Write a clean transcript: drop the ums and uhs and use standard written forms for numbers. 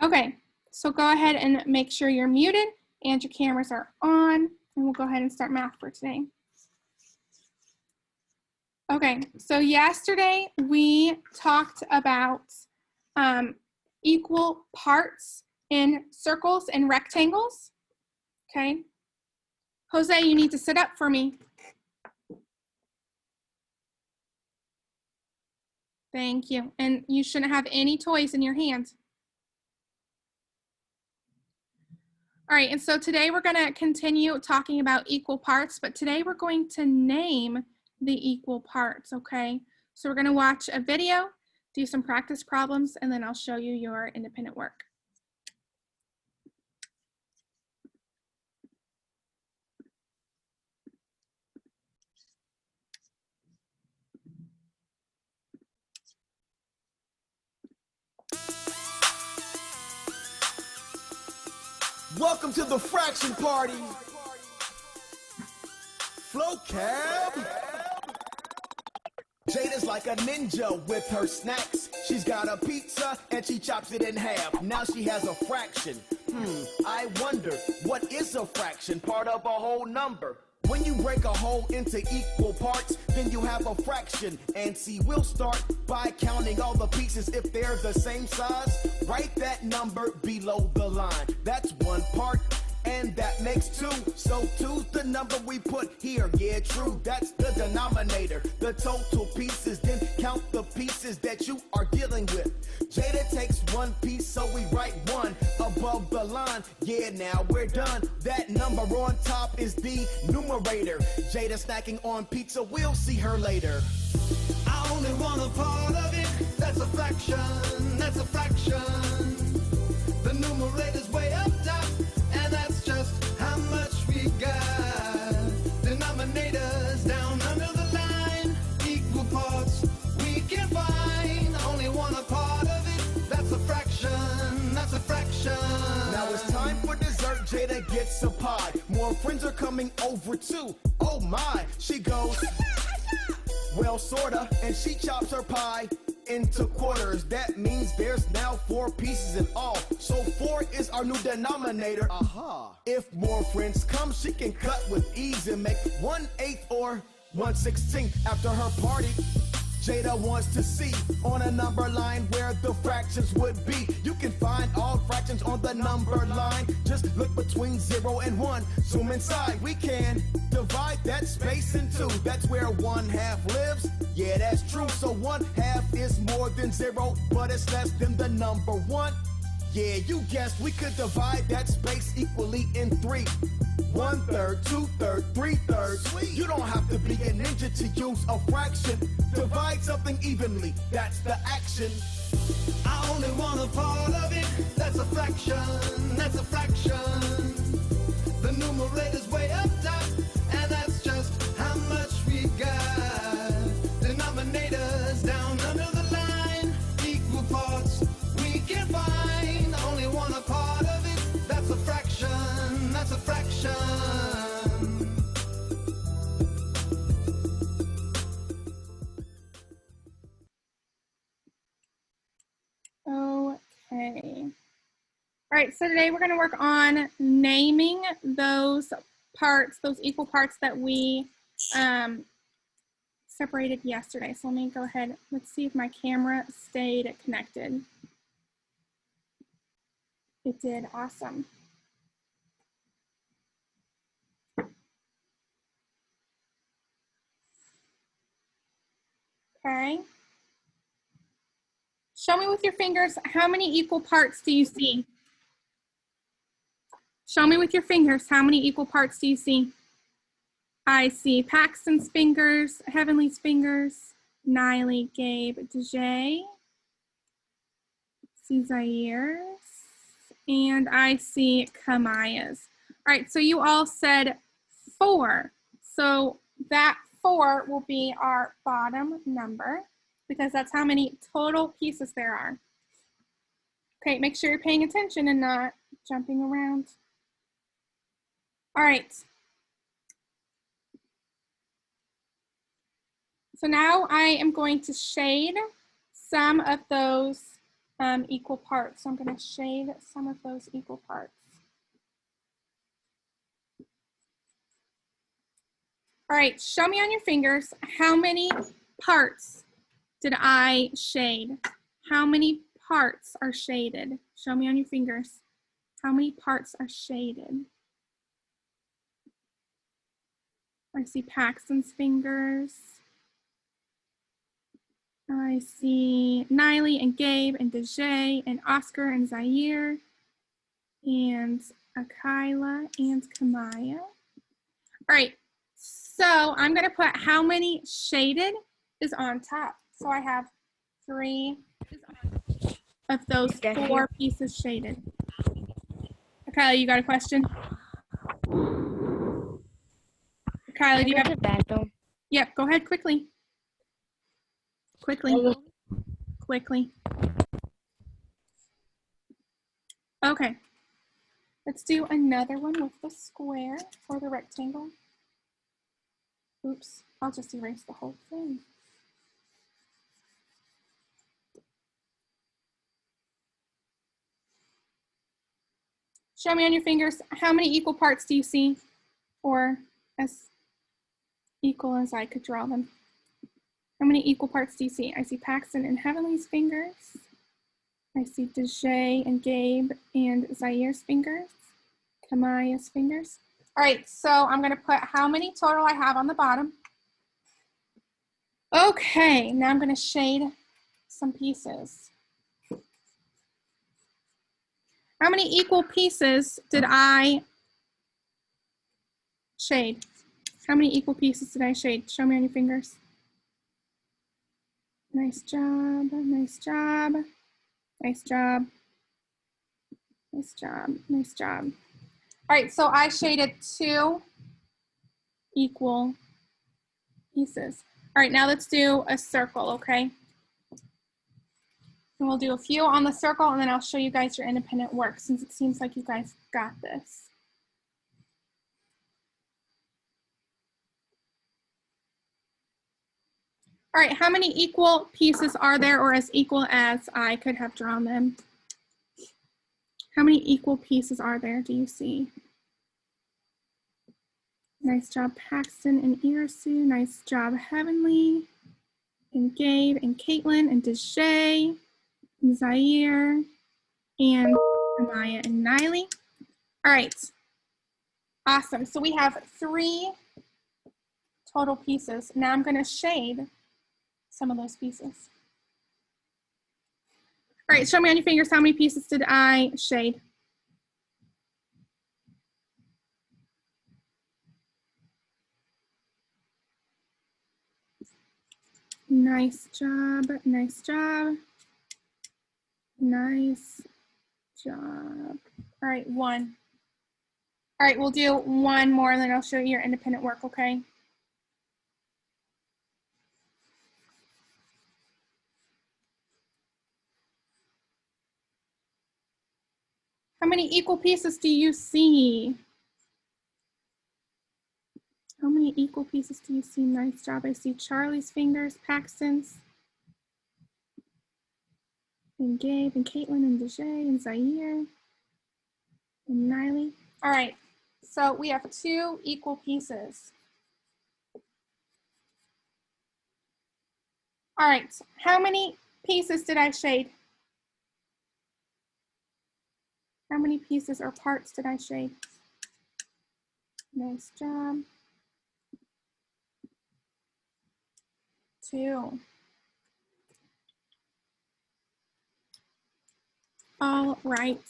Okay, so go ahead and make sure you're muted and your cameras are on, and we'll go ahead and start math for today. Okay, so yesterday we talked about equal parts in circles and rectangles. Okay, Jose, you need to sit up for me. Thank you. And you shouldn't have any toys in your hand. All right, and so today we're going to continue talking about equal parts, but today we're going to name the equal parts, okay? So we're going to watch a video, do some practice problems, and then I'll show you your independent work. Welcome to the fraction party. FloCab. Jada's like a ninja with her snacks. She's got a pizza and she chops it in half. Now she has a fraction. I wonder, what is a fraction? Part of a whole number. When you break a whole into equal parts, then you have a fraction. And see, we'll start by counting all the pieces if they're the same size. Write that number below the line. That's one part, and that makes two. So two's the number we put here. Yeah, true, that's the denominator. The total pieces, then count the pieces that you are dealing with. Jada takes one piece, so we write one above the line. Yeah, now we're done. That number on top is the numerator. Jada snacking on pizza, we'll see her later. I only want a part of it. That's a fraction, that's a fraction. The numerator's way up top, and that's just how much we got. Denominators down under the line. Equal parts we can find. Only want a part of it. That's a fraction, that's a fraction. Now it's time for dessert. Jada gets a pie. More friends are coming over too. Oh my, she goes, well, sorta, and she chops her pie into quarters. That means there's now 4 pieces in all. So 4 is our new denominator. Aha. If more friends come, she can cut with ease and make 1/8 or 1/16 after her party. Jada wants to see on a number line where the fractions would be. You can find all fractions on the number line. Just look between 0 and 1. Zoom inside. We can divide that space in 2. That's where 1/2 lives. Yeah, that's true. So 1/2 is more than 0, but it's less than the number 1. Yeah, you guessed, we could divide that space equally in 3. 1/3, 2/3, 3/3. Sweet. You don't have to be a ninja to use a fraction. Divide something evenly, that's the action. I only want a part of it. That's a fraction, that's a fraction. The numerator's way up top, and that's just how much we got. Denominators down under the line. Equal parts we can find. Only want a part of it. That's a fraction, that's a fraction. Okay. All right, so today we're going to work on naming those parts, those equal parts that we separated yesterday. So let me go ahead, let's see if my camera stayed connected. It did, awesome. Okay. Show me with your fingers, how many equal parts do you see? Show me with your fingers, how many equal parts do you see? I see Paxton's fingers, Heavenly's fingers, Niley, Gabe, Dejay, see Zaires, and I see Kamaya's. All right, so you all said 4. So that 4 will be our bottom number because that's how many total pieces there are. Okay, make sure you're paying attention and not jumping around. All right. So now I am going to shade some of those equal parts. So I'm going to shade some of those equal parts. All right, show me on your fingers how many parts did I shade? How many parts are shaded? Show me on your fingers. How many parts are shaded? I see Paxton's fingers. I see Niley and Gabe and Dejay and Oscar and Zaire and Akila and Kamaya. All right, so I'm gonna put how many shaded is on top. So I have 3 of those 4 pieces shaded. Akila, you got a question? Akila, do you have the bathroom? Yep, go ahead quickly. Quickly. Okay, let's do another one with the square or the rectangle. Oops, I'll just erase the whole thing. Show me on your fingers, how many equal parts do you see? Or as equal as I could draw them. How many equal parts do you see? I see Paxton and Heavenly's fingers. I see Dejay and Gabe and Zaire's fingers. Kamaya's fingers. All right, so I'm gonna put how many total I have on the bottom. Okay, now I'm gonna shade some pieces. How many equal pieces did I shade? How many equal pieces did I shade? Show me on your fingers. Nice job, nice job, nice job, nice job, nice job. All right, so I shaded 2 equal pieces. All right, now let's do a circle, okay? And we'll do a few on the circle and then I'll show you guys your independent work since it seems like you guys got this. All right, how many equal pieces are there or as equal as I could have drawn them? How many equal pieces are there, do you see? Nice job, Paxton and Irasu. Nice job, Heavenly, and Gabe, and Caitlin, and Dejay, and Zaire, and Amaya, and Niley. All right, awesome. So we have 3 total pieces. Now I'm gonna shade some of those pieces. All right, show me on your fingers how many pieces did I shade? Nice job, nice job, nice job. All right, 1. All right, we'll do 1 more and then I'll show you your independent work, okay? How many equal pieces do you see? How many equal pieces do you see? Nice job. I see Charlie's fingers, Paxton's, and Gabe, and Caitlin, and Dejay, and Zaire, and Niley. All right, so we have 2 equal pieces. All right, how many pieces did I shade? How many pieces or parts did I shade? Nice job. 2. All right.